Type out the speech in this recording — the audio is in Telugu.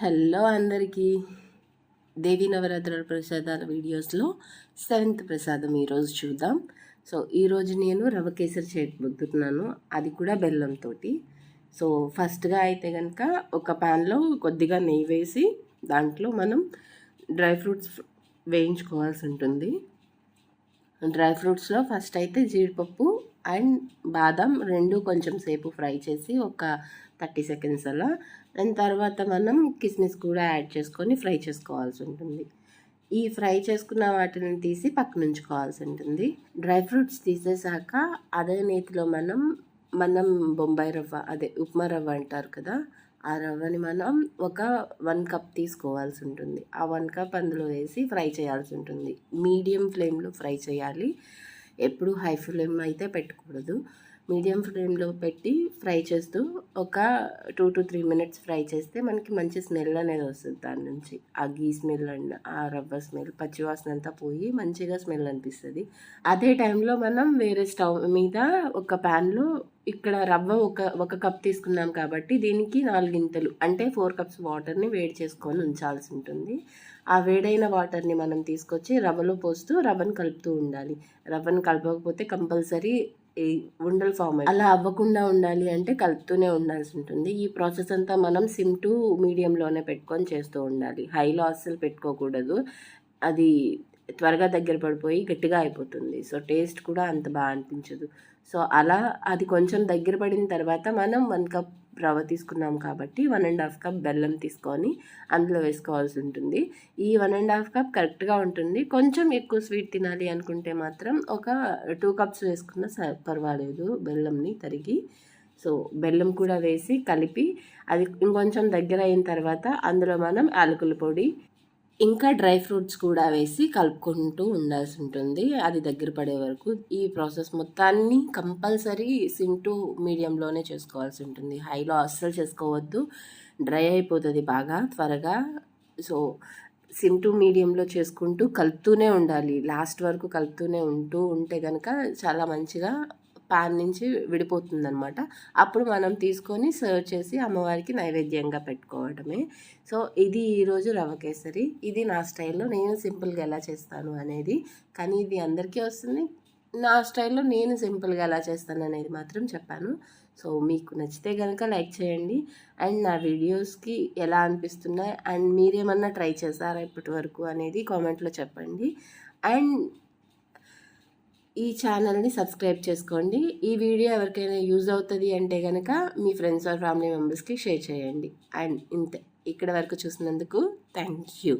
హలో అందరికీ. దేవీ నవరాత్రుల ప్రసాదాల వీడియోస్లో 7th ప్రసాదం ఈరోజు చూద్దాం. సో ఈరోజు నేను రవ కేసరి చేయబోతున్నాను, అది కూడా బెల్లంతో. సో ఫస్ట్గా అయితే కనుక ఒక ప్యాన్లో కొద్దిగా నెయ్యి వేసి దాంట్లో మనం డ్రై ఫ్రూట్స్ వేయించుకోవాల్సి ఉంటుంది. డ్రై ఫ్రూట్స్లో ఫస్ట్ అయితే జీడిపప్పు అండ్ బాదం రెండు కొంచెం సేపు ఫ్రై చేసి ఒక 30 సెకండ్స్ అలా. దాని తర్వాత మనం కిస్మిస్ కూడా యాడ్ చేసుకొని ఫ్రై చేసుకోవాల్సి ఉంటుంది. ఈ ఫ్రై చేసుకున్న వాటిని తీసి పక్కన ఉంచుకోవాల్సి ఉంటుంది. డ్రై ఫ్రూట్స్ తీసేసాక అదే నేతిలో మనం బొంబాయి రవ్వ, అదే ఉప్మా రవ్వ అంటారు కదా, ఆ రవ్వని మనం ఒక 1 కప్ తీసుకోవాల్సి ఉంటుంది. ఆ 1 కప్ అందులో వేసి ఫ్రై చేయాల్సి ఉంటుంది. మీడియం ఫ్లేమ్లో ఫ్రై చేయాలి, ఎప్పుడు హై ఫ్లేమ్ అయితే పెట్టకూడదు. మీడియం ఫ్లేమ్లో పెట్టి ఫ్రై చేస్తూ ఒక 2 to 3 మినిట్స్ ఫ్రై చేస్తే మనకి మంచి స్మెల్ అనేది వస్తుంది. దాని నుంచి ఆ గీ స్మెల్ అండ్ ఆ రవ్వ స్మెల్, పచ్చివాసన అంతా పోయి మంచిగా స్మెల్ అనిపిస్తుంది. అదే టైంలో మనం వేరే స్టవ్ మీద ఒక ప్యాన్లో ఇక్కడ రవ్వ ఒక కప్ తీసుకున్నాం కాబట్టి దీనికి 4 గింతలు అంటే 4 కప్స్ వాటర్ని వేడి చేసుకొని ఉంచాల్సి ఉంటుంది. ఆ వేడైన వాటర్ని మనం తీసుకొచ్చి రవ్వలో పోస్తూ రవ్వను కలుపుతూ ఉండాలి. రవ్వను కలపకపోతే కంపల్సరీ ఈ ఉండలు ఫామ్ అలా అవ్వకుండా ఉండాలి అంటే కలుపుతూనే ఉండాల్సి ఉంటుంది. ఈ ప్రాసెస్ అంతా మనం సిమ్ టు మీడియంలోనే పెట్టుకొని చేస్తూ ఉండాలి. హైలో అస్సలు పెట్టుకోకూడదు, అది త్వరగా దగ్గర పడిపోయి గట్టిగా అయిపోతుంది. సో టేస్ట్ కూడా అంత బాగా అనిపించదు. సో అలా అది కొంచెం దగ్గర పడిన తర్వాత మనం 1 కప్ రవ్వ తీసుకున్నాం కాబట్టి 1.5 కప్ బెల్లం తీసుకొని అందులో వేసుకోవాల్సి ఉంటుంది. ఈ 1.5 కప్ కరెక్ట్గా ఉంటుంది. కొంచెం ఎక్కువ స్వీట్ తినాలి అనుకుంటే మాత్రం ఒక 2 కప్స్ వేసుకున్నా పర్వాలేదు బెల్లంని తరిగి. సో బెల్లం కూడా వేసి కలిపి అది ఇంకొంచెం దగ్గర అయిన తర్వాత అందులో మనం యాలకుల పొడి ఇంకా డ్రై ఫ్రూట్స్ కూడా వేసి కలుపుకుంటూ ఉండాల్సి ఉంటుంది, అది దగ్గర పడే వరకు. ఈ ప్రాసెస్ మొత్తాన్ని కంపల్సరీ సిమ్ టు మీడియంలోనే చేసుకోవాల్సి ఉంటుంది. హైలో అస్సలు చేసుకోవద్దు, డ్రై అయిపోతుంది బాగా త్వరగా. సో సిమ్ టు మీడియంలో చేసుకుంటూ కలుపుతూనే ఉండాలి, లాస్ట్ వరకు కలుపుతూనే ఉంటే కనుక చాలా మంచిగా పాన్ నుంచి విడిపోతుంది అనమాట. అప్పుడు మనం తీసుకొని సర్వ్ చేసి అమ్మవారికి నైవేద్యంగా పెట్టుకోవడమే. సో ఇది ఈరోజు రవ్వ కేసరి. ఇది నా స్టైల్లో నేను సింపుల్గా ఎలా చేస్తాను అనేది, కానీ ఇది అందరికీ వస్తుంది. నా స్టైల్లో నేను సింపుల్గా ఎలా చేస్తాను అనేది మాత్రం చెప్పాను. సో మీకు నచ్చితే కనుక లైక్ చేయండి అండ్ నా వీడియోస్కి ఎలా అనిపిస్తున్నాయి అండ్ మీరేమన్నా ట్రై చేశారా ఇప్పటి వరకు అనేది కామెంట్లో చెప్పండి. అండ్ ఈ ఛానల్ని సబ్స్క్రైబ్ చేసుకోండి. ఈ వీడియో ఎవరికైనా యూజ్ అవుతుంది అంటే కనుక మీ ఫ్రెండ్స్ ఆర్ ఫ్యామిలీ మెంబర్స్కి షేర్ చేయండి. అండ్ ఇంతే, ఇక్కడ వరకు చూసినందుకు థ్యాంక్ యూ.